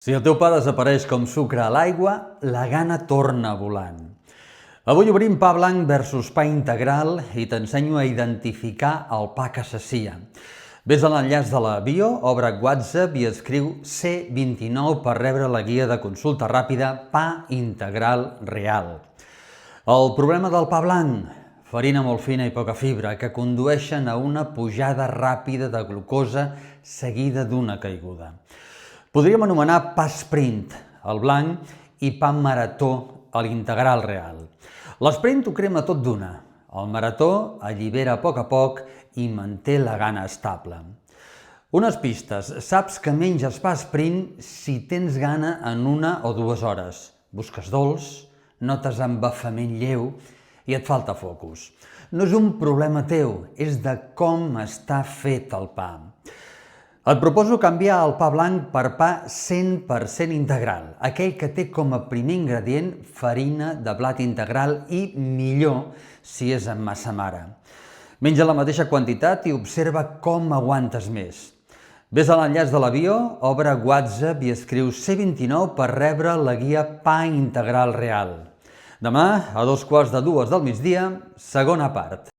Si el teu pa desapareix com sucre a l'aigua, la gana torna volant. Avui obrim pa blanc versus pa integral i t'ensenyo a identificar el pa que sacia. Ves a l'enllaç de la bio, obre WhatsApp i escriu C29 per rebre la guia de consulta ràpida Pa integral real. El problema del pa blanc, farina molt fina i poca fibra, que condueixen a una pujada ràpida de glucosa seguida d'una caiguda. Podríem anomenar pa sprint, el blanc, i pa marató, l'integral real. L'esprint ho crema tot d'una. El marató allibera a poc i manté la gana estable. Unes pistes. Saps que menges pa sprint si tens gana en 1 o 2 hores. Busques dolç, notes embafament lleu i et falta focus. No és un problema teu, és de com està fet el pa. Et proposo canviar el pa blanc per pa 100% integral, aquell que té com a primer ingredient farina de blat integral i millor si és amb massa mare. Menja la mateixa quantitat i observa com aguantes més. Ves a l'enllaç de la bio, obre WhatsApp i escriu C29 per rebre la guia Pa integral real. Demà, a 2:15 del migdia, segona part.